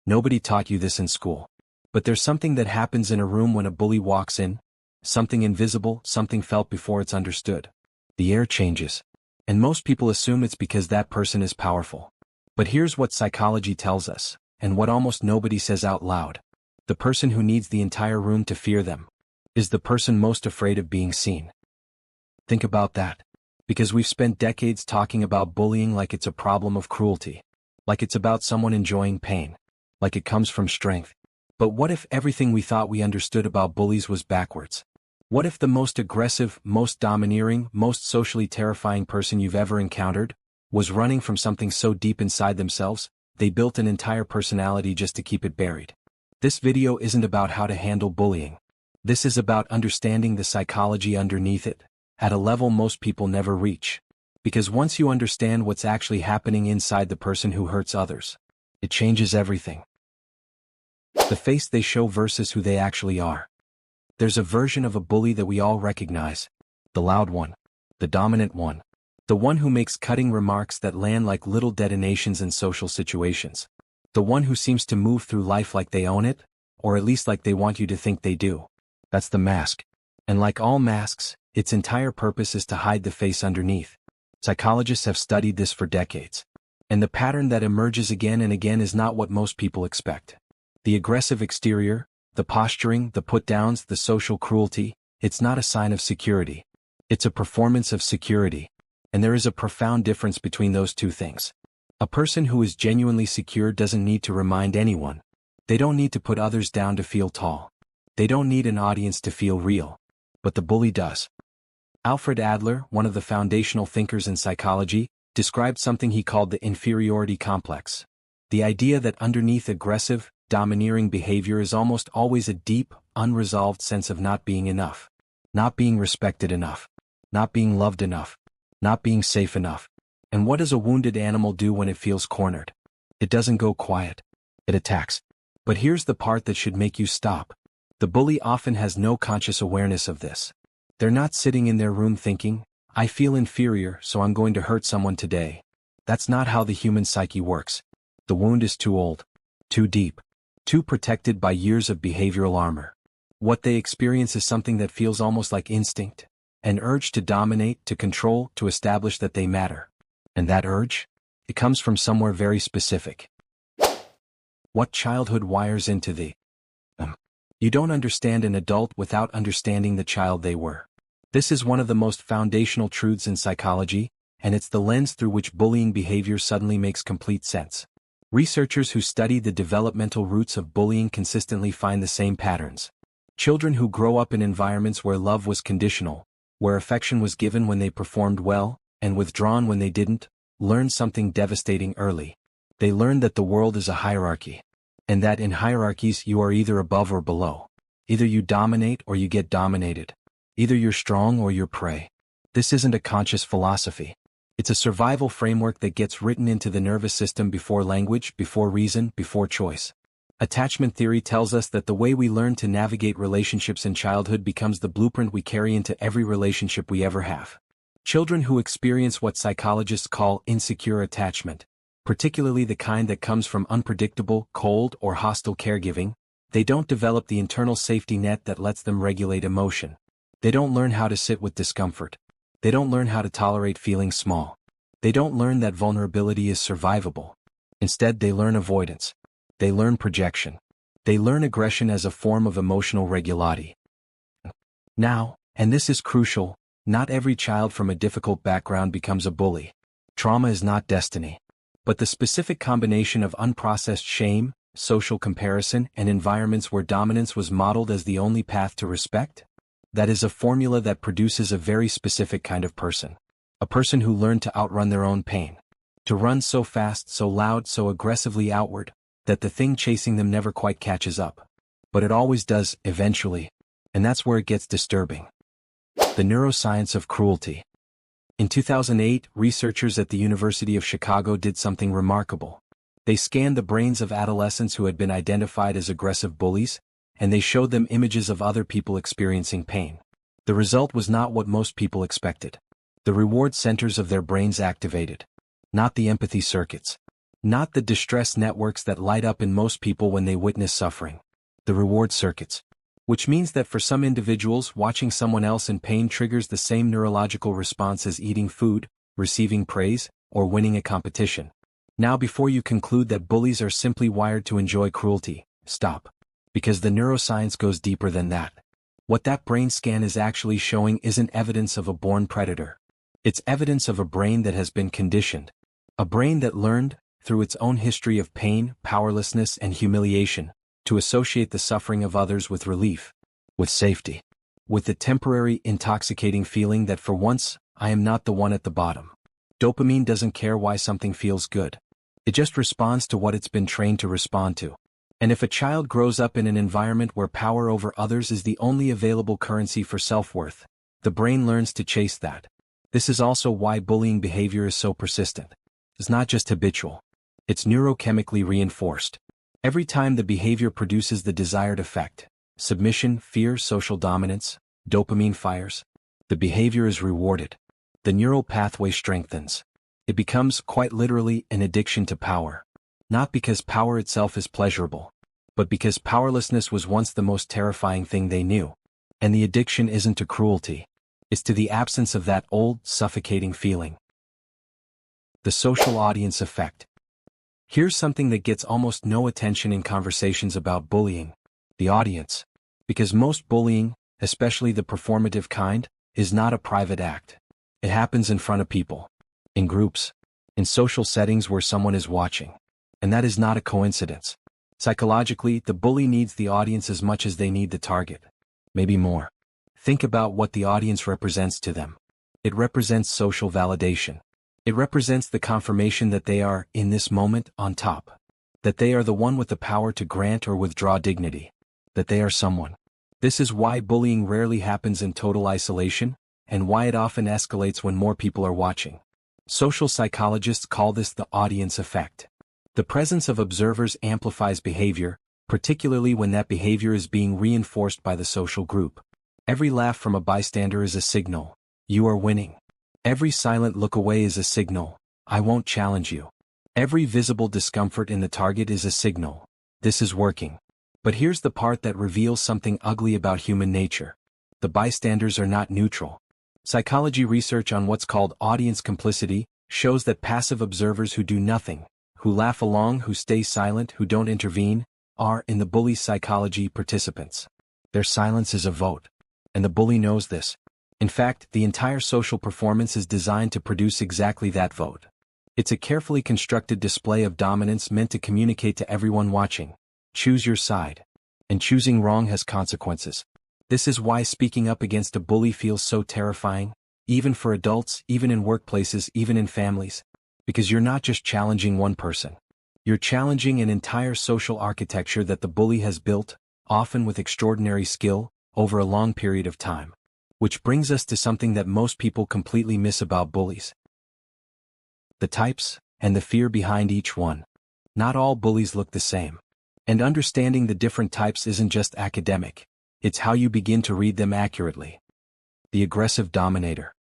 Nobody taught you this in school. But there's something that happens in a room when a bully walks in. Something invisible, something felt before it's understood. The air changes. And most people assume it's because that person is powerful. But here's what psychology tells us, and what almost nobody says out loud. The person who needs the entire room to fear them is the person most afraid of being seen. Think about that. Because we've spent decades talking about bullying like it's a problem of cruelty. Like it's about someone enjoying pain. Like it comes from strength. But what if everything we thought we understood about bullies was backwards? What if the most aggressive, most domineering, most socially terrifying person you've ever encountered was running from something so deep inside themselves, they built an entire personality just to keep it buried? This video isn't about how to handle bullying. This is about understanding the psychology underneath it, at a level most people never reach. Because once you understand what's actually happening inside the person who hurts others, it changes everything. The face they show versus who they actually are. There's a version of a bully that we all recognize. The loud one. The dominant one. The one who makes cutting remarks that land like little detonations in social situations. The one who seems to move through life like they own it, or at least like they want you to think they do. That's the mask. And like all masks, its entire purpose is to hide the face underneath. Psychologists have studied this for decades. And the pattern that emerges again and again is not what most people expect. The aggressive exterior, the posturing, the put-downs, the social cruelty, it's not a sign of security. It's a performance of security. And there is a profound difference between those two things. A person who is genuinely secure doesn't need to remind anyone. They don't need to put others down to feel tall. They don't need an audience to feel real. But the bully does. Alfred Adler, one of the foundational thinkers in psychology, described something he called the inferiority complex. The idea that underneath aggressive, domineering behavior is almost always a deep, unresolved sense of not being enough. Not being respected enough. Not being loved enough. Not being safe enough. And what does a wounded animal do when it feels cornered? It doesn't go quiet. It attacks. But here's the part that should make you stop. The bully often has no conscious awareness of this. They're not sitting in their room thinking, I feel inferior, so I'm going to hurt someone today. That's not how the human psyche works. The wound is too old. Too deep. Too protected by years of behavioral armor. What they experience is something that feels almost like instinct. An urge to dominate, to control, to establish that they matter. And that urge? It comes from somewhere very specific. What childhood wires into the You don't understand an adult without understanding the child they were. This is one of the most foundational truths in psychology, and it's the lens through which bullying behavior suddenly makes complete sense. Researchers who study the developmental roots of bullying consistently find the same patterns. Children who grow up in environments where love was conditional, where affection was given when they performed well, and withdrawn when they didn't, learn something devastating early. They learn that the world is a hierarchy. And that in hierarchies you are either above or below. Either you dominate or you get dominated. Either you're strong or you're prey. This isn't a conscious philosophy. It's a survival framework that gets written into the nervous system before language, before reason, before choice. Attachment theory tells us that the way we learn to navigate relationships in childhood becomes the blueprint we carry into every relationship we ever have. Children who experience what psychologists call insecure attachment, particularly the kind that comes from unpredictable, cold, or hostile caregiving, they don't develop the internal safety net that lets them regulate emotion. They don't learn how to sit with discomfort. They don't learn how to tolerate feeling small. They don't learn that vulnerability is survivable. Instead, they learn avoidance. They learn projection. They learn aggression as a form of emotional regularity. Now, and this is crucial, not every child from a difficult background becomes a bully. Trauma is not destiny. But the specific combination of unprocessed shame, social comparison, and environments where dominance was modeled as the only path to respect? That is a formula that produces a very specific kind of person. A person who learned to outrun their own pain. To run so fast, so loud, so aggressively outward, that the thing chasing them never quite catches up. But it always does, eventually. And that's where it gets disturbing. The neuroscience of cruelty. In 2008, researchers at the University of Chicago did something remarkable. They scanned the brains of adolescents who had been identified as aggressive bullies, and they showed them images of other people experiencing pain. The result was not what most people expected. The reward centers of their brains activated. Not the empathy circuits. Not the distress networks that light up in most people when they witness suffering. The reward circuits. Which means that for some individuals, watching someone else in pain triggers the same neurological response as eating food, receiving praise, or winning a competition. Now, before you conclude that bullies are simply wired to enjoy cruelty, stop. Because the neuroscience goes deeper than that. What that brain scan is actually showing isn't evidence of a born predator. It's evidence of a brain that has been conditioned. A brain that learned, through its own history of pain, powerlessness, and humiliation, to associate the suffering of others with relief, with safety, with the temporary intoxicating feeling that for once, I am not the one at the bottom. Dopamine doesn't care why something feels good. It just responds to what it's been trained to respond to. And if a child grows up in an environment where power over others is the only available currency for self-worth, the brain learns to chase that. This is also why bullying behavior is so persistent. It's not just habitual. It's neurochemically reinforced. Every time the behavior produces the desired effect, submission, fear, social dominance, dopamine fires, the behavior is rewarded. The neural pathway strengthens. It becomes, quite literally, an addiction to power. Not because power itself is pleasurable, but because powerlessness was once the most terrifying thing they knew. And the addiction isn't to cruelty. It's to the absence of that old, suffocating feeling. The social audience effect. Here's something that gets almost no attention in conversations about bullying. The audience. Because most bullying, especially the performative kind, is not a private act. It happens in front of people. In groups. In social settings where someone is watching. And that is not a coincidence. Psychologically, the bully needs the audience as much as they need the target. Maybe more. Think about what the audience represents to them. It represents social validation. It represents the confirmation that they are, in this moment, on top. That they are the one with the power to grant or withdraw dignity. That they are someone. This is why bullying rarely happens in total isolation, and why it often escalates when more people are watching. Social psychologists call this the audience effect. The presence of observers amplifies behavior, particularly when that behavior is being reinforced by the social group. Every laugh from a bystander is a signal. You are winning. Every silent look away is a signal. I won't challenge you. Every visible discomfort in the target is a signal. This is working. But here's the part that reveals something ugly about human nature. The bystanders are not neutral. Psychology research on what's called audience complicity shows that passive observers who do nothing, who laugh along, who stay silent, who don't intervene, are, in the bully's psychology, participants. Their silence is a vote. And the bully knows this. In fact, the entire social performance is designed to produce exactly that vote. It's a carefully constructed display of dominance meant to communicate to everyone watching. Choose your side. And choosing wrong has consequences. This is why speaking up against a bully feels so terrifying, even for adults, even in workplaces, even in families. Because you're not just challenging one person. You're challenging an entire social architecture that the bully has built, often with extraordinary skill, over a long period of time. Which brings us to something that most people completely miss about bullies. The types, and the fear behind each one. Not all bullies look the same. And understanding the different types isn't just academic. It's how you begin to read them accurately. The aggressive dominator.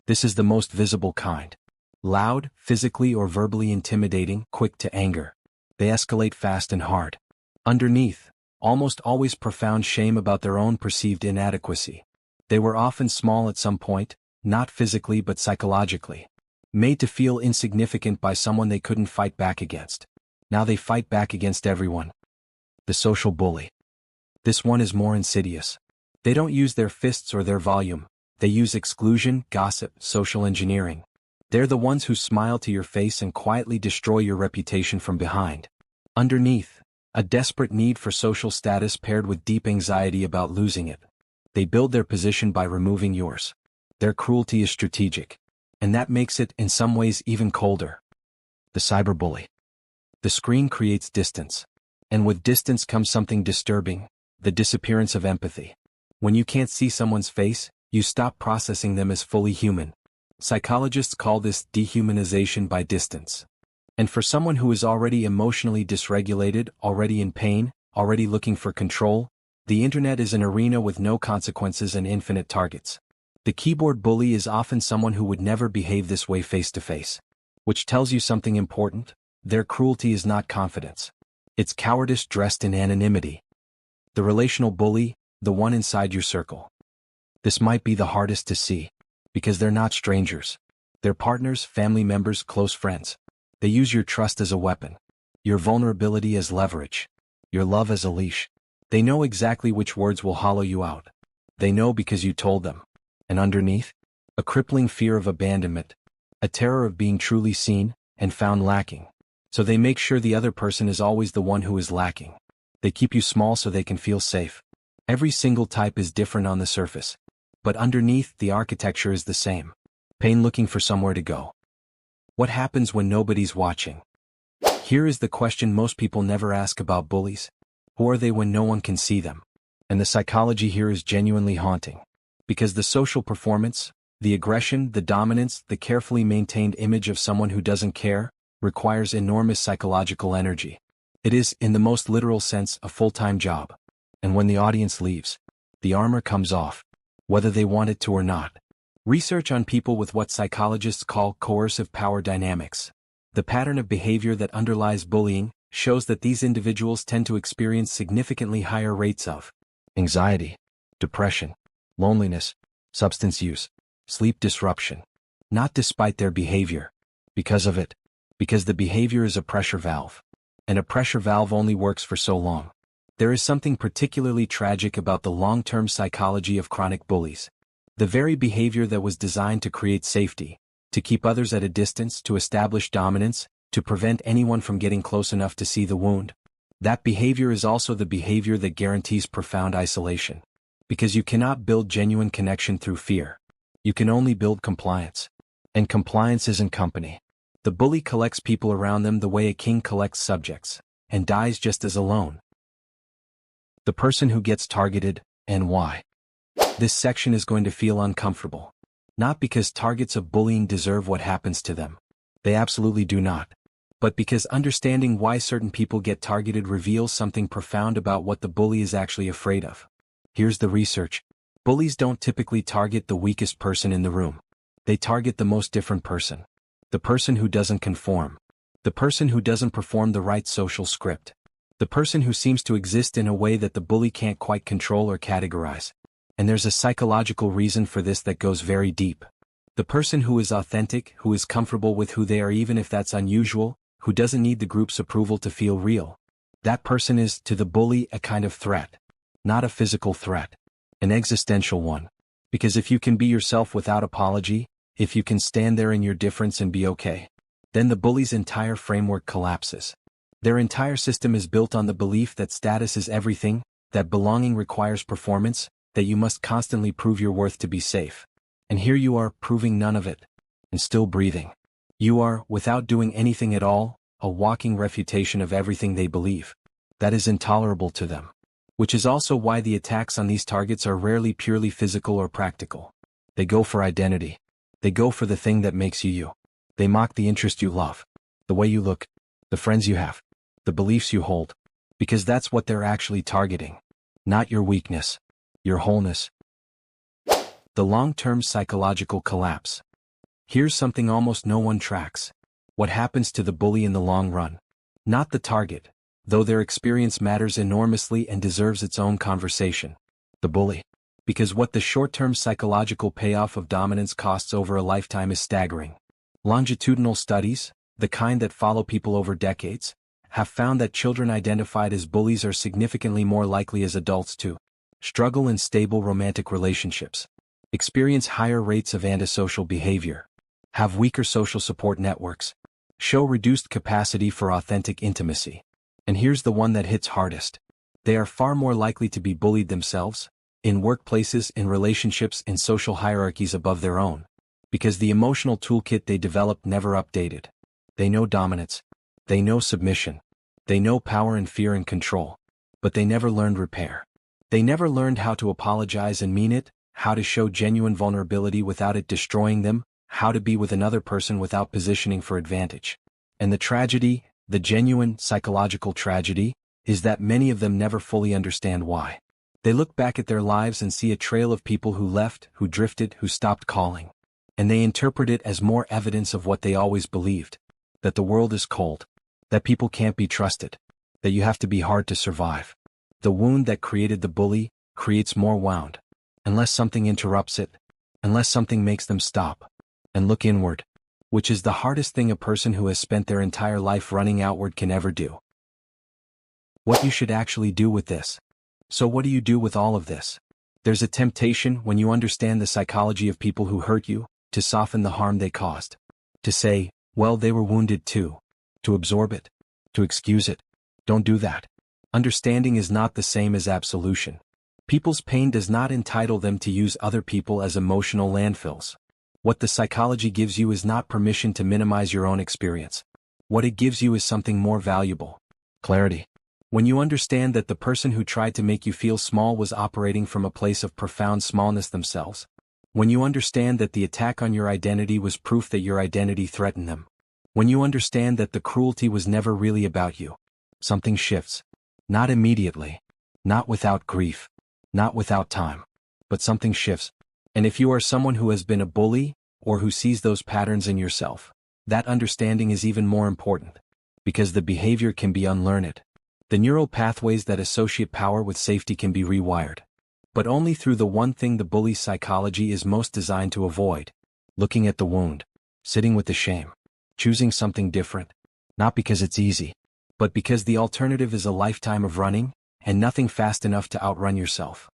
This is the most visible kind. Loud, physically or verbally intimidating, quick to anger. They escalate fast and hard. Underneath, almost always profound shame about their own perceived inadequacy. They were often small at some point, not physically but psychologically. Made to feel insignificant by someone they couldn't fight back against. Now they fight back against everyone. The social bully. This one is more insidious. They don't use their fists or their volume. They use exclusion, gossip, social engineering. They're the ones who smile to your face and quietly destroy your reputation from behind. Underneath, a desperate need for social status paired with deep anxiety about losing it. They build their position by removing yours. Their cruelty is strategic. And that makes it, in some ways, even colder. The cyberbully. The screen creates distance. And with distance comes something disturbing, the disappearance of empathy. When you can't see someone's face, you stop processing them as fully human. Psychologists call this dehumanization by distance. And for someone who is already emotionally dysregulated, already in pain, already looking for control, the internet is an arena with no consequences and infinite targets. The keyboard bully is often someone who would never behave this way face to face. Which tells you something important. Their cruelty is not confidence. It's cowardice dressed in anonymity. The relational bully, the one inside your circle. This might be the hardest to see, because they're not strangers. They're partners, family members, close friends. They use your trust as a weapon, your vulnerability as leverage, your love as a leash. They know exactly which words will hollow you out. They know because you told them. And underneath, a crippling fear of abandonment, a terror of being truly seen and found lacking. So they make sure the other person is always the one who is lacking. They keep you small so they can feel safe. Every single type is different on the surface, but underneath the architecture is the same. Pain looking for somewhere to go. What happens when nobody's watching? Here is the question most people never ask about bullies. Who are they when no one can see them? And the psychology here is genuinely haunting. Because the social performance, the aggression, the dominance, the carefully maintained image of someone who doesn't care, requires enormous psychological energy. It is, in the most literal sense, a full-time job. And when the audience leaves, the armor comes off, whether they want it to or not. Research on people with what psychologists call coercive power dynamics, the pattern of behavior that underlies bullying, shows that these individuals tend to experience significantly higher rates of anxiety, depression, loneliness, substance use, sleep disruption. Not despite their behavior, because of it. Because the behavior is a pressure valve. And a pressure valve only works for so long. There is something particularly tragic about the long-term psychology of chronic bullies. The very behavior that was designed to create safety, to keep others at a distance, to establish dominance, to prevent anyone from getting close enough to see the wound. That behavior is also the behavior that guarantees profound isolation. Because you cannot build genuine connection through fear. You can only build compliance. And compliance isn't company. The bully collects people around them the way a king collects subjects, and dies just as alone. The person who gets targeted, and why. This section is going to feel uncomfortable. Not because targets of bullying deserve what happens to them. They absolutely do not. But because understanding why certain people get targeted reveals something profound about what the bully is actually afraid of. Here's the research. Bullies don't typically target the weakest person in the room. They target the most different person. The person who doesn't conform. The person who doesn't perform the right social script. The person who seems to exist in a way that the bully can't quite control or categorize. And there's a psychological reason for this that goes very deep. The person who is authentic, who is comfortable with who they are even if that's unusual, who doesn't need the group's approval to feel real. That person is, to the bully, a kind of threat. Not a physical threat. An existential one. Because if you can be yourself without apology, if you can stand there in your difference and be okay, then the bully's entire framework collapses. Their entire system is built on the belief that status is everything, that belonging requires performance, that you must constantly prove your worth to be safe. And here you are, proving none of it. And still breathing. You are, without doing anything at all, a walking refutation of everything they believe. That is intolerable to them. Which is also why the attacks on these targets are rarely purely physical or practical. They go for identity. They go for the thing that makes you you. They mock the interest you love, the way you look, the friends you have, the beliefs you hold. Because that's what they're actually targeting. Not your weakness. Your wholeness. The long-term psychological collapse. Here's something almost no one tracks. What happens to the bully in the long run? Not the target, though their experience matters enormously and deserves its own conversation. The bully. Because what the short-term psychological payoff of dominance costs over a lifetime is staggering. Longitudinal studies, the kind that follow people over decades, have found that children identified as bullies are significantly more likely as adults to struggle in stable romantic relationships, experience higher rates of antisocial behavior, have weaker social support networks, show reduced capacity for authentic intimacy. And here's the one that hits hardest. They are far more likely to be bullied themselves, in workplaces, in relationships, in social hierarchies above their own. Because the emotional toolkit they developed never updated. They know dominance. They know submission. They know power and fear and control. But they never learned repair. They never learned how to apologize and mean it, how to show genuine vulnerability without it destroying them, how to be with another person without positioning for advantage. And the tragedy, the genuine psychological tragedy, is that many of them never fully understand why. They look back at their lives and see a trail of people who left, who drifted, who stopped calling. And they interpret it as more evidence of what they always believed. That the world is cold. that people can't be trusted, that you have to be hard to survive. The wound that created the bully creates more wound, unless something interrupts it, unless something makes them stop and look inward, which is the hardest thing a person who has spent their entire life running outward can ever do. What you should actually do with this. So what do you do with all of this? There's a temptation, when you understand the psychology of people who hurt you, to soften the harm they caused. To say, well, they were wounded too. To absorb it. To excuse it. Don't do that. Understanding is not the same as absolution. People's pain does not entitle them to use other people as emotional landfills. What the psychology gives you is not permission to minimize your own experience. What it gives you is something more valuable. Clarity. When you understand that the person who tried to make you feel small was operating from a place of profound smallness themselves. When you understand that the attack on your identity was proof that your identity threatened them. When you understand that the cruelty was never really about you. Something shifts. Not immediately. Not without grief. Not without time. But something shifts. And if you are someone who has been a bully, or who sees those patterns in yourself, that understanding is even more important. Because the behavior can be unlearned. The neural pathways that associate power with safety can be rewired. But only through the one thing the bully's psychology is most designed to avoid. Looking at the wound. Sitting with the shame. Choosing something different. Not because it's easy, but because the alternative is a lifetime of running, and nothing fast enough to outrun yourself.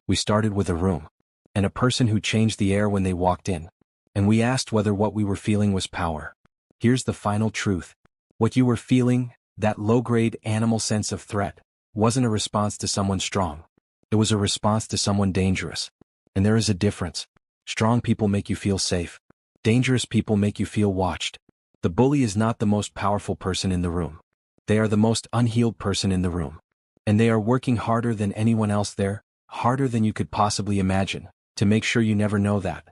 We started with a room. And a person who changed the air when they walked in. And we asked whether what we were feeling was power. Here's the final truth. What you were feeling, that low-grade animal sense of threat, wasn't a response to someone strong. It was a response to someone dangerous. And there is a difference. Strong people make you feel safe. Dangerous people make you feel watched. The bully is not the most powerful person in the room. They are the most unhealed person in the room. And they are working harder than anyone else there, harder than you could possibly imagine, to make sure you never know that.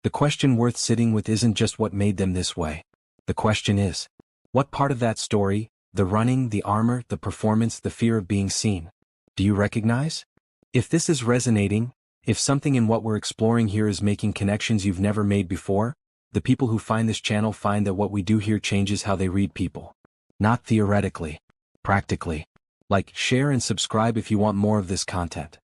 The question worth sitting with isn't just what made them this way. The question is, what part of that story, the running, the armor, the performance, the fear of being seen, do you recognize? If this is resonating, if something in what we're exploring here is making connections you've never made before, the people who find this channel find that what we do here changes how they read people. Not theoretically, practically. Like, share and subscribe if you want more of this content.